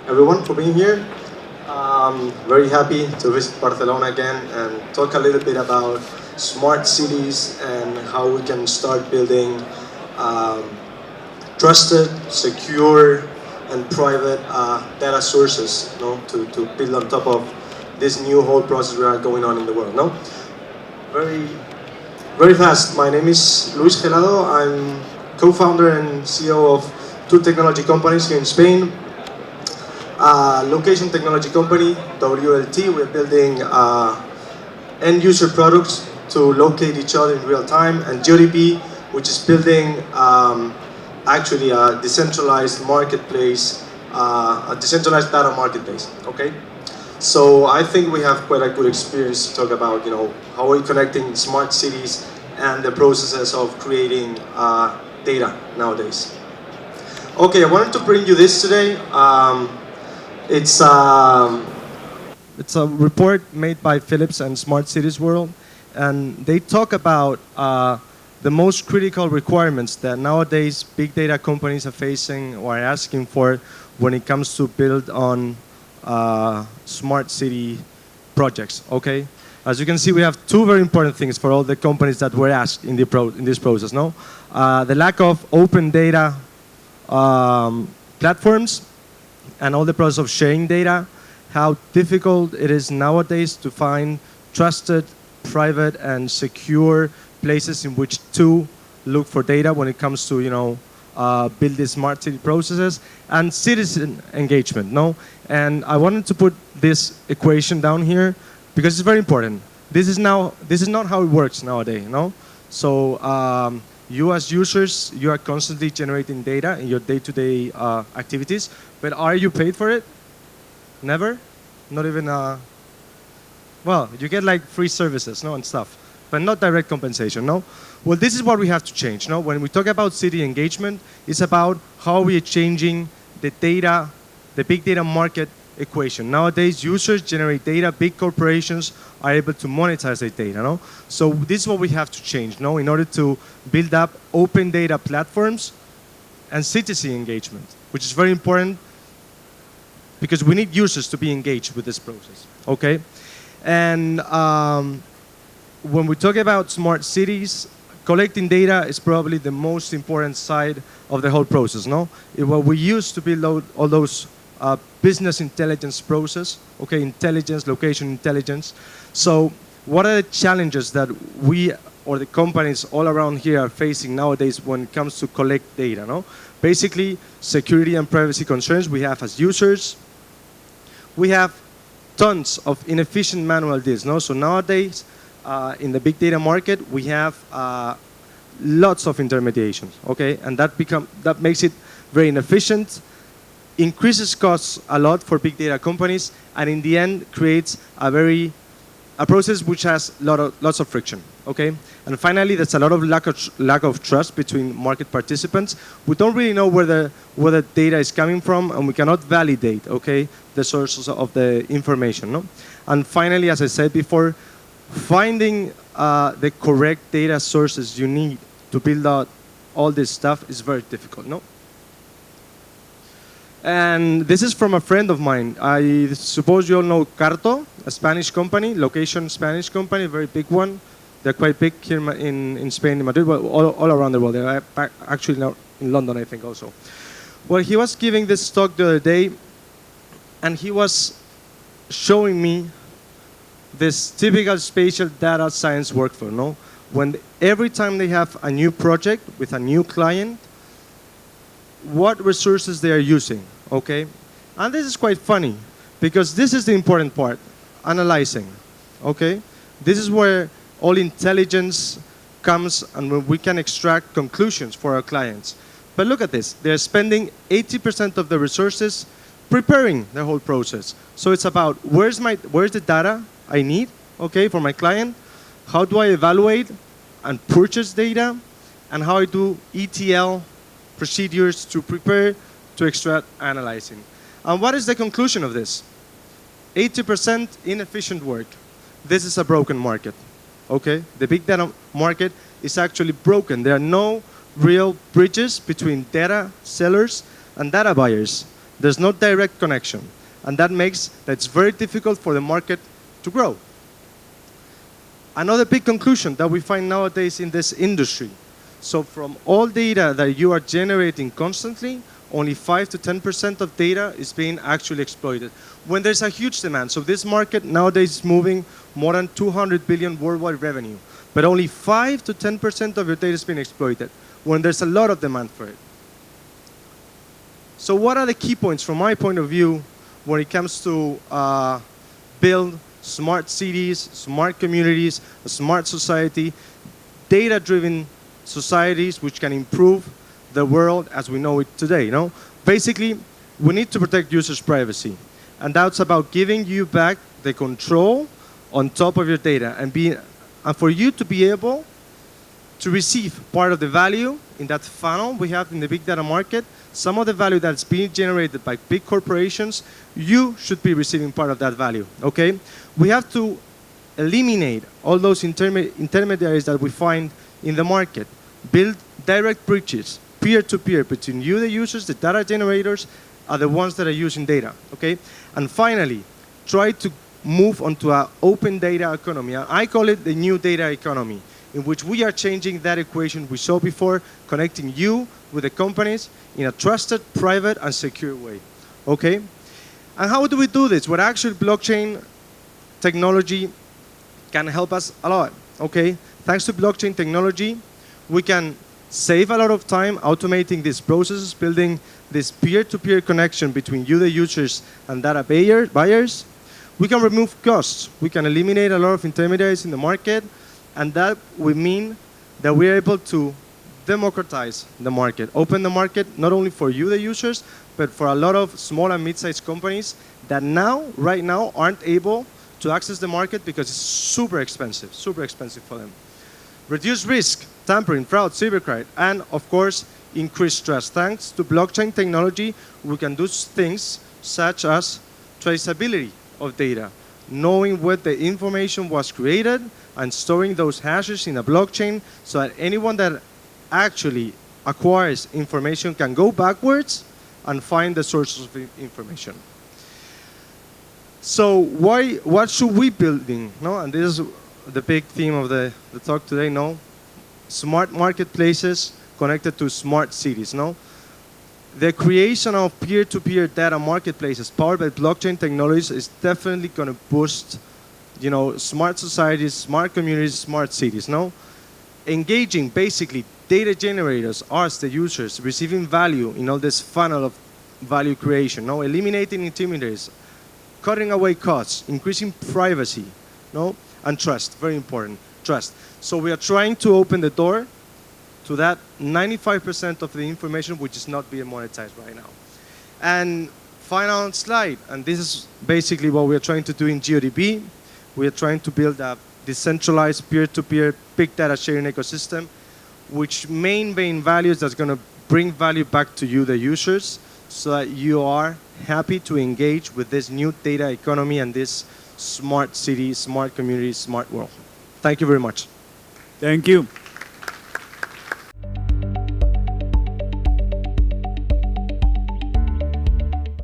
everyone for being here. Very happy to visit Barcelona again and talk a little bit about smart cities and how we can start building um, trusted, secure, and private data sources, to build on top of this new whole process we are going on in the world. No, very very fast. My name is Luis Gelado. I'm co-founder and CEO of two technology companies here in Spain. Location technology company, WLT. We're building end user products to locate each other in real time, and GEODB, which is building actually a decentralized marketplace, a decentralized data marketplace. Okay, so I think we have quite a good experience to talk about, how we're connecting smart cities and the processes of creating data nowadays. Okay, I wanted to bring you this today. It's um, it's a report made by Philips and Smart Cities World, and they talk about the most critical requirements that nowadays big data companies are facing or are asking for when it comes to build on smart city projects. Okay, as you can see, we have two very important things for all the companies that were asked in this process. No, the lack of open data platforms and all the process of sharing data, how difficult it is nowadays to find trusted, private, and secure places in which to look for data when it comes to, build these smart city processes, and citizen engagement. No, and I wanted to put this equation down here because it's very important. This is not how it works nowadays. No, so you as users, you are constantly generating data in your day-to-day activities, but are you paid for it? Never? Not even, well, you get like free services, no, and stuff, but not direct compensation, no? Well, this is what we have to change, no? When we talk about city engagement, it's about how we are changing the data, the big data market equation. Nowadays, users generate data, big corporations are able to monetize their data, no? So this is what we have to change, no? In order to build up open data platforms and citizen engagement, which is very important because we need users to be engaged with this process, okay? And when we talk about smart cities, collecting data is probably the most important side of the whole process, no? What we use to build all those business intelligence process, okay, intelligence, location intelligence. So what are the challenges that we or the companies all around here are facing nowadays when it comes to collect data, no? Basically, security and privacy concerns we have as users. We have tons of inefficient manual deals, no? So nowadays, in the big data market, we have lots of intermediations, okay? And that makes it very inefficient, increases costs a lot for big data companies, and in the end creates a process which has lots of friction, okay? And finally, there's a lot of lack of trust between market participants. We don't really know where the data is coming from, and we cannot validate, okay, the sources of the information, no? And finally, as I said before, finding the correct data sources you need to build out all this stuff is very difficult, no? And this is from a friend of mine. I suppose you all know Carto, a Spanish company, location Spanish company, a very big one. They're quite big here in Spain, in Madrid, but all around the world. They're actually now in London, I think, also. Well, he was giving this talk the other day, and he was showing me this typical spatial data science workflow, no? Every time they have a new project with a new client, what resources they are using, okay? And this is quite funny, because this is the important part, analyzing, okay? This is where all intelligence comes and when we can extract conclusions for our clients. But look at this, they're spending 80% of the resources preparing the whole process. So it's about where's the data I need, okay, for my client, how do I evaluate and purchase data, and how I do ETL procedures to prepare, to extract, analyzing. And what is the conclusion of this? 80% inefficient work. This is a broken market, okay? The big data market is actually broken. There are no real bridges between data sellers and data buyers. There's no direct connection. And that makes that it's very difficult for the market to grow. Another big conclusion that we find nowadays in this industry. So from all data that you are generating constantly, only 5 to 10% of data is being actually exploited. When there's a huge demand, so this market nowadays is moving more than 200 billion worldwide revenue, but only 5 to 10% of your data is being exploited, when there's a lot of demand for it. So what are the key points from my point of view when it comes to build smart cities, smart communities, a smart society, data-driven societies which can improve the world as we know it today, you know? Basically, we need to protect users' privacy. And that's about giving you back the control on top of your data and for you to be able to receive part of the value in that funnel we have in the big data market. Some of the value that's being generated by big corporations, you should be receiving part of that value, okay? We have to eliminate all those intermediaries that we find in the market. Build direct bridges, peer-to-peer, between you, the users, the data generators, are the ones that are using data, okay? And finally, try to move onto an open data economy. I call it the new data economy, in which we are changing that equation we saw before, connecting you with the companies in a trusted, private, and secure way, okay? And how do we do this? Well, actually, blockchain technology can help us a lot, okay? Thanks to blockchain technology, we can save a lot of time automating these processes, building this peer-to-peer connection between you, the users, and data buyers. We can remove costs. We can eliminate a lot of intermediaries in the market, and that would mean that we're able to democratize the market, open the market not only for you, the users, but for a lot of small and mid-sized companies that right now, aren't able to access the market because it's super expensive for them. Reduce risk, tampering, fraud, cybercrime, and of course, increase trust. Thanks to blockchain technology, we can do things such as traceability of data, knowing where the information was created and storing those hashes in a blockchain so that anyone that actually acquires information can go backwards and find the sources of information. So what should we building? No? And this is the big theme of the talk today, no? Smart marketplaces connected to smart cities, no? The creation of peer-to-peer data marketplaces powered by blockchain technologies is definitely going to boost, you know, smart societies, smart communities, smart cities, no? Engaging, basically, data generators, us, the users, receiving value in all this funnel of value creation, no? Eliminating intermediaries, cutting away costs, increasing privacy, no? And trust, very important, trust. So we are trying to open the door to that 95% of the information which is not being monetized right now. And final slide, and this is basically what we are trying to do in GEODB. We are trying to build a decentralized peer-to-peer big data sharing ecosystem, which main values that's going to bring value back to you, the users, so that you are happy to engage with this new data economy and this smart city, smart community, smart world. Thank you very much. Thank you.